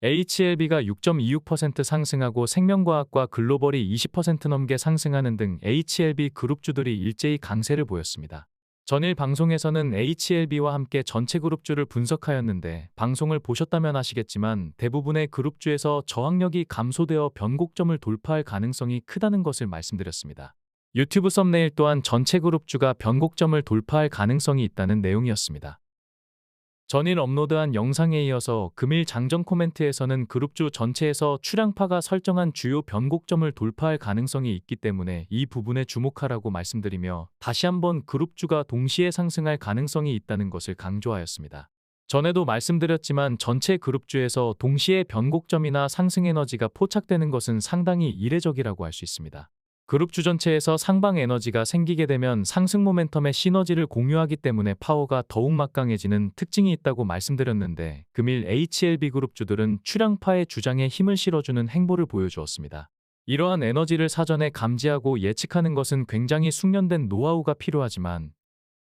HLB가 6.26% 상승하고 생명과학과 글로벌이 20% 넘게 상승하는 등 HLB 그룹주들이 일제히 강세를 보였습니다. 전일 방송에서는 HLB와 함께 전체 그룹주를 분석하였는데 방송을 보셨다면 아시겠지만 대부분의 그룹주에서 저항력이 감소되어 변곡점을 돌파할 가능성이 크다는 것을 말씀드렸습니다. 유튜브 썸네일 또한 전체 그룹주가 변곡점을 돌파할 가능성이 있다는 내용이었습니다. 전일 업로드한 영상에 이어서 금일 장전 코멘트에서는 그룹주 전체에서 출향파가 설정한 주요 변곡점을 돌파할 가능성이 있기 때문에 이 부분에 주목하라고 말씀드리며 다시 한번 그룹주가 동시에 상승할 가능성이 있다는 것을 강조하였습니다. 전에도 말씀드렸지만 전체 그룹주에서 동시에 변곡점이나 상승 에너지가 포착되는 것은 상당히 이례적이라고 할 수 있습니다. 그룹주 전체에서 상방 에너지가 생기게 되면 상승 모멘텀의 시너지를 공유하기 때문에 파워가 더욱 막강해지는 특징이 있다고 말씀드렸는데 금일 HLB 그룹주들은 출향파의 주장에 힘을 실어주는 행보를 보여주었습니다. 이러한 에너지를 사전에 감지하고 예측하는 것은 굉장히 숙련된 노하우가 필요하지만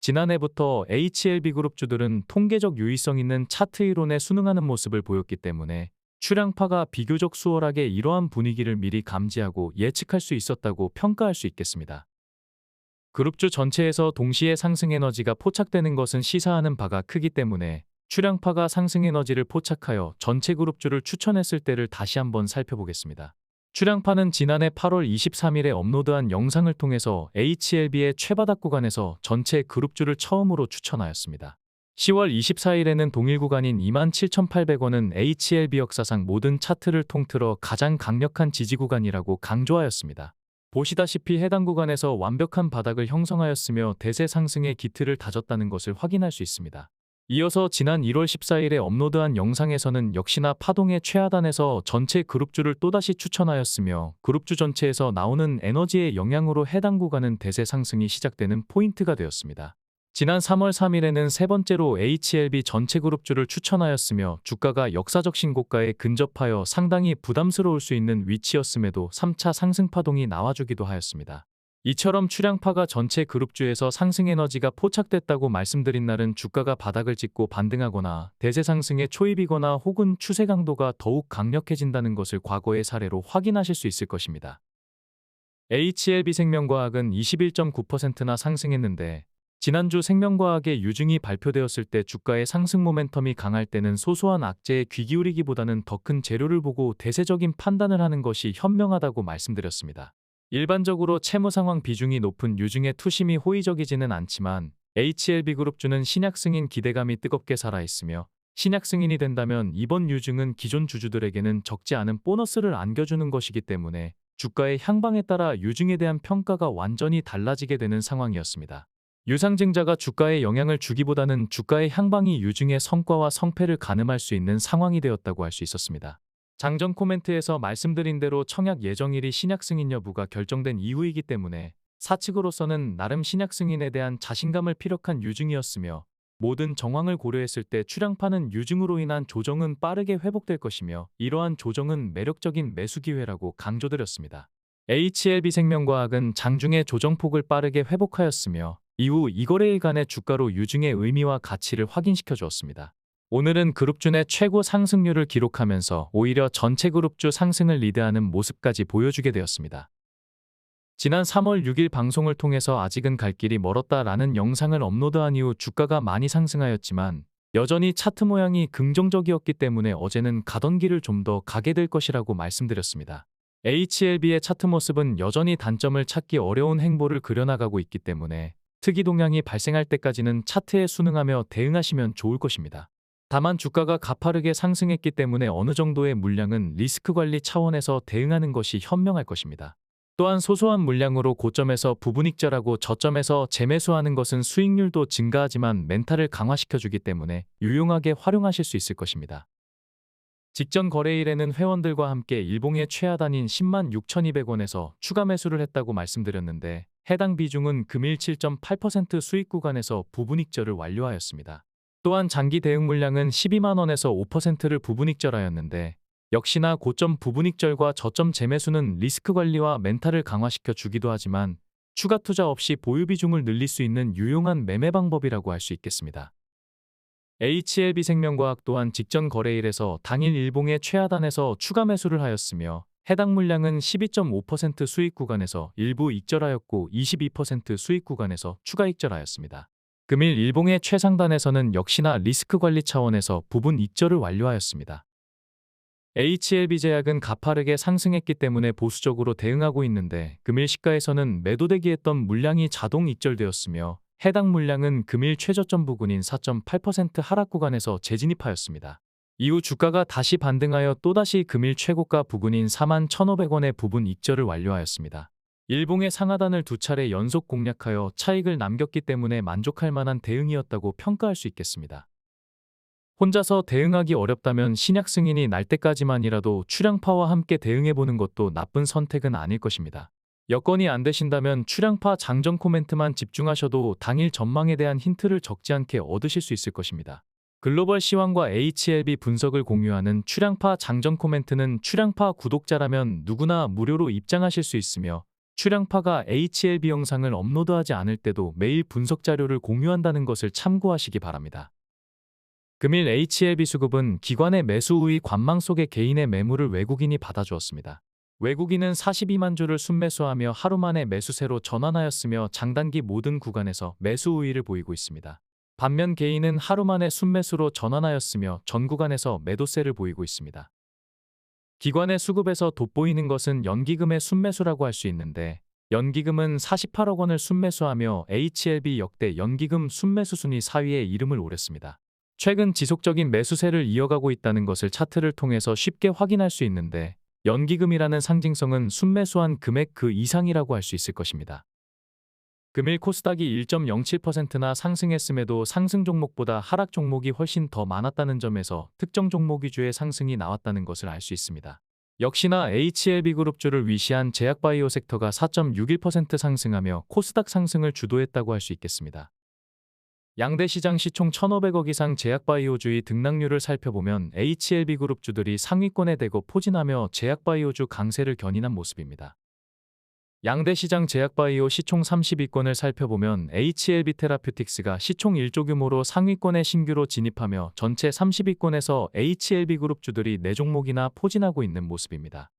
지난해부터 HLB 그룹주들은 통계적 유의성 있는 차트 이론에 순응하는 모습을 보였기 때문에 출향파가 비교적 수월하게 이러한 분위기를 미리 감지하고 예측할 수 있었다고 평가할 수 있겠습니다. 그룹주 전체에서 동시에 상승 에너지가 포착되는 것은 시사하는 바가 크기 때문에 출향파가 상승 에너지를 포착하여 전체 그룹주를 추천했을 때를 다시 한번 살펴보겠습니다. 출향파는 지난해 8월 23일에 업로드한 영상을 통해서 HLB의 최바닥 구간에서 전체 그룹주를 처음으로 추천하였습니다. 10월 24일에는 동일 구간인 27,800원은 HLB 역사상 모든 차트를 통틀어 가장 강력한 지지 구간이라고 강조하였습니다. 보시다시피 해당 구간에서 완벽한 바닥을 형성하였으며 대세 상승의 기틀을 다졌다는 것을 확인할 수 있습니다. 이어서 지난 1월 14일에 업로드한 영상에서는 역시나 파동의 최하단에서 전체 그룹주를 또다시 추천하였으며 그룹주 전체에서 나오는 에너지의 영향으로 해당 구간은 대세 상승이 시작되는 포인트가 되었습니다. 지난 3월 3일에는 세 번째로 HLB 전체 그룹주를 추천하였으며 주가가 역사적 신고가에 근접하여 상당히 부담스러울 수 있는 위치였음에도 3차 상승 파동이 나와주기도 하였습니다. 이처럼 출향파가 전체 그룹주에서 상승 에너지가 포착됐다고 말씀드린 날은 주가가 바닥을 찍고 반등하거나 대세 상승의 초입이거나 혹은 추세 강도가 더욱 강력해진다는 것을 과거의 사례로 확인하실 수 있을 것입니다. HLB 생명과학은 21.9%나 상승했는데 지난주 생명과학의 유증이 발표되었을 때 주가의 상승 모멘텀이 강할 때는 소소한 악재에 귀 기울이기보다는 더 큰 재료를 보고 대세적인 판단을 하는 것이 현명하다고 말씀드렸습니다. 일반적으로 채무 상황 비중이 높은 유증의 투심이 호의적이지는 않지만 HLB 그룹주는 신약 승인 기대감이 뜨겁게 살아있으며 신약 승인이 된다면 이번 유증은 기존 주주들에게는 적지 않은 보너스를 안겨주는 것이기 때문에 주가의 향방에 따라 유증에 대한 평가가 완전히 달라지게 되는 상황이었습니다. 유상증자가 주가에 영향을 주기보다는 주가의 향방이 유증의 성과와 성패를 가늠할 수 있는 상황이 되었다고 할 수 있었습니다. 장전 코멘트에서 말씀드린 대로 청약 예정일이 신약 승인 여부가 결정된 이후이기 때문에 사측으로서는 나름 신약 승인에 대한 자신감을 피력한 유증이었으며 모든 정황을 고려했을 때 출향파는 유증으로 인한 조정은 빠르게 회복될 것이며 이러한 조정은 매력적인 매수 기회라고 강조드렸습니다. HLB 생명과학은 장중에 조정폭을 빠르게 회복하였으며 이후 이거래일간의 주가로 유증의 의미와 가치를 확인시켜 주었습니다. 오늘은 그룹주 내 최고 상승률을 기록하면서 오히려 전체 그룹주 상승을 리드하는 모습까지 보여주게 되었습니다. 지난 3월 6일 방송을 통해서 아직은 갈 길이 멀었다라는 영상을 업로드한 이후 주가가 많이 상승하였지만 여전히 차트 모양이 긍정적이었기 때문에 어제는 가던 길을 좀 더 가게 될 것이라고 말씀드렸습니다. HLB의 차트 모습은 여전히 단점을 찾기 어려운 행보를 그려나가고 있기 때문에 특이 동향이 발생할 때까지는 차트에 순응하며 대응하시면 좋을 것입니다. 다만 주가가 가파르게 상승했기 때문에 어느 정도의 물량은 리스크 관리 차원에서 대응하는 것이 현명할 것입니다. 또한 소소한 물량으로 고점에서 부분익절하고 저점에서 재매수하는 것은 수익률도 증가하지만 멘탈을 강화시켜주기 때문에 유용하게 활용하실 수 있을 것입니다. 직전 거래일에는 회원들과 함께 일봉의 최하단인 106,200원에서 추가 매수를 했다고 말씀드렸는데 해당 비중은 금일 7.8% 수익 구간에서 부분익절을 완료하였습니다. 또한 장기 대응 물량은 12만원에서 5%를 부분익절하였는데 역시나 고점 부분익절과 저점 재매수는 리스크 관리와 멘탈을 강화시켜 주기도 하지만 추가 투자 없이 보유 비중을 늘릴 수 있는 유용한 매매 방법이라고 할 수 있겠습니다. HLB생명과학 또한 직전 거래일에서 당일 일봉의 최하단에서 추가 매수를 하였으며 해당 물량은 12.5% 수익 구간에서 일부 익절하였고 22% 수익 구간에서 추가 익절하였습니다. 금일 일봉의 최상단에서는 역시나 리스크 관리 차원에서 부분 익절을 완료하였습니다. HLB제약은 가파르게 상승했기 때문에 보수적으로 대응하고 있는데 금일 시가에서는 매도대기했던 물량이 자동 익절되었으며 해당 물량은 금일 최저점 부근인 4.8% 하락 구간에서 재진입하였습니다. 이후 주가가 다시 반등하여 또다시 금일 최고가 부근인 41,500원의 부분 익절을 완료하였습니다. 일봉의 상하단을 두 차례 연속 공략하여 차익을 남겼기 때문에 만족할 만한 대응이었다고 평가할 수 있겠습니다. 혼자서 대응하기 어렵다면 신약 승인이 날 때까지만이라도 출량파와 함께 대응해보는 것도 나쁜 선택은 아닐 것입니다. 여건이 안 되신다면 출량파 장전 코멘트만 집중하셔도 당일 전망에 대한 힌트를 적지 않게 얻으실 수 있을 것입니다. 글로벌 시황과 HLB 분석을 공유하는 출량파 장전 코멘트는 출량파 구독자라면 누구나 무료로 입장하실 수 있으며 출량파가 HLB 영상을 업로드하지 않을 때도 매일 분석 자료를 공유한다는 것을 참고하시기 바랍니다. 금일 HLB 수급은 기관의 매수 우위 관망 속에 개인의 매물을 외국인이 받아주었습니다. 외국인은 42만 주를 순매수하며 하루 만에 매수세로 전환하였으며 장단기 모든 구간에서 매수 우위를 보이고 있습니다. 반면 개인은 하루 만에 순매수로 전환하였으며 전 구간에서 매도세를 보이고 있습니다. 기관의 수급에서 돋보이는 것은 연기금의 순매수라고 할 수 있는데 연기금은 48억 원을 순매수하며 HLB 역대 연기금 순매수 순위 4위에 이름을 오렸습니다. 최근 지속적인 매수세를 이어가고 있다는 것을 차트를 통해서 쉽게 확인할 수 있는데 연기금이라는 상징성은 순매수한 금액 그 이상이라고 할 수 있을 것입니다. 금일 코스닥이 1.07%나 상승했음에도 상승 종목보다 하락 종목이 훨씬 더 많았다는 점에서 특정 종목 위주의 상승이 나왔다는 것을 알 수 있습니다. 역시나 HLB그룹주를 위시한 제약바이오 섹터가 4.61% 상승하며 코스닥 상승을 주도했다고 할 수 있겠습니다. 양대 시장 시총 1,500억 이상 제약바이오주의 등락률을 살펴보면 HLB그룹주들이 상위권에 대거 포진하며 제약바이오주 강세를 견인한 모습입니다. 양대 시장 제약바이오 시총 30위권을 살펴보면 HLB 테라퓨틱스가 시총 1조 규모로 상위권에 신규로 진입하며 전체 30위권에서 HLB그룹주들이 4종목이나 포진하고 있는 모습입니다.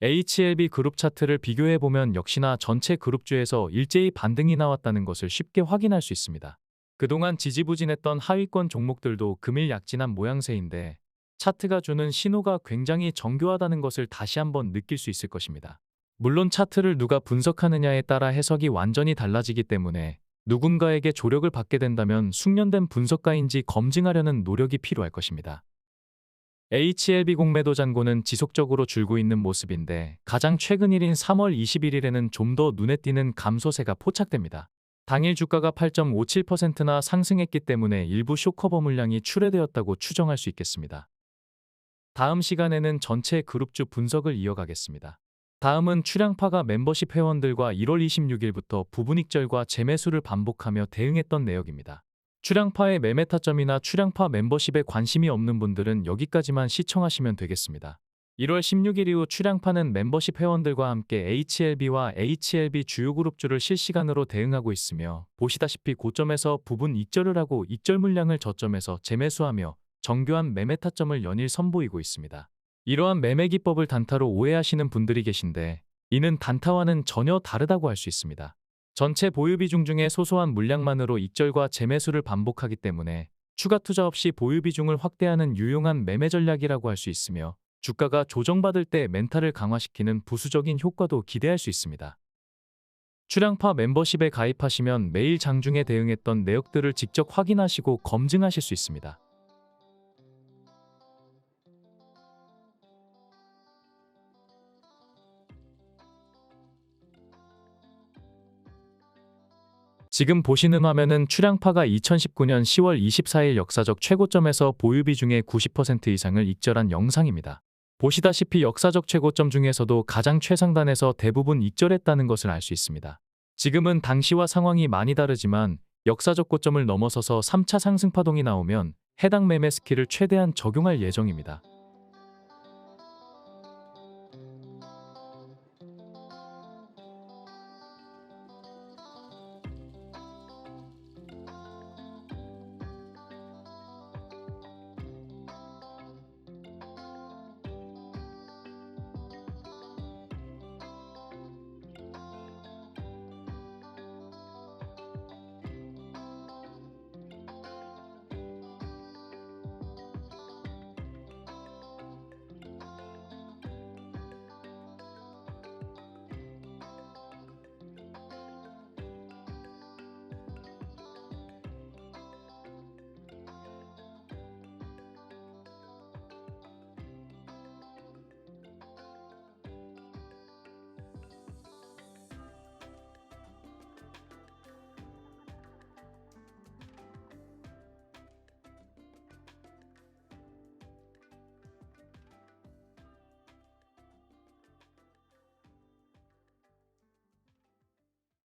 HLB 그룹 차트를 비교해보면 역시나 전체 그룹주에서 일제히 반등이 나왔다는 것을 쉽게 확인할 수 있습니다. 그동안 지지부진했던 하위권 종목들도 금일 약진한 모양새인데 차트가 주는 신호가 굉장히 정교하다는 것을 다시 한번 느낄 수 있을 것입니다. 물론 차트를 누가 분석하느냐에 따라 해석이 완전히 달라지기 때문에 누군가에게 조력을 받게 된다면 숙련된 분석가인지 검증하려는 노력이 필요할 것입니다. HLB 공매도 잔고는 지속적으로 줄고 있는 모습인데 가장 최근일인 3월 21일에는 좀 더 눈에 띄는 감소세가 포착됩니다. 당일 주가가 8.57%나 상승했기 때문에 일부 쇼커버 물량이 출회되었다고 추정할 수 있겠습니다. 다음 시간에는 전체 그룹주 분석을 이어가겠습니다. 다음은 출량파가 멤버십 회원들과 1월 26일부터 부분 익절과 재매수를 반복하며 대응했던 내역입니다. 출량파의 매매 타점이나 출량파 멤버십에 관심이 없는 분들은 여기까지만 시청하시면 되겠습니다. 1월 16일 이후 출량파는 멤버십 회원들과 함께 HLB와 HLB 주요 그룹주를 실시간으로 대응하고 있으며 보시다시피 고점에서 부분 익절을 하고 익절 물량을 저점에서 재매수하며 정교한 매매 타점을 연일 선보이고 있습니다. 이러한 매매 기법을 단타로 오해하시는 분들이 계신데 이는 단타와는 전혀 다르다고 할 수 있습니다. 전체 보유 비중 중에 소소한 물량만으로 익절과 재매수를 반복하기 때문에 추가 투자 없이 보유 비중을 확대하는 유용한 매매 전략이라고 할 수 있으며 주가가 조정받을 때 멘탈을 강화시키는 부수적인 효과도 기대할 수 있습니다. 출량파 멤버십에 가입하시면 매일 장중에 대응했던 내역들을 직접 확인하시고 검증하실 수 있습니다. 지금 보시는 화면은 출량파가 2019년 10월 24일 역사적 최고점에서 보유 비중의 90% 이상을 익절한 영상입니다. 보시다시피 역사적 최고점 중에서도 가장 최상단에서 대부분 익절했다는 것을 알 수 있습니다. 지금은 당시와 상황이 많이 다르지만 역사적 고점을 넘어서서 3차 상승 파동이 나오면 해당 매매 스킬을 최대한 적용할 예정입니다.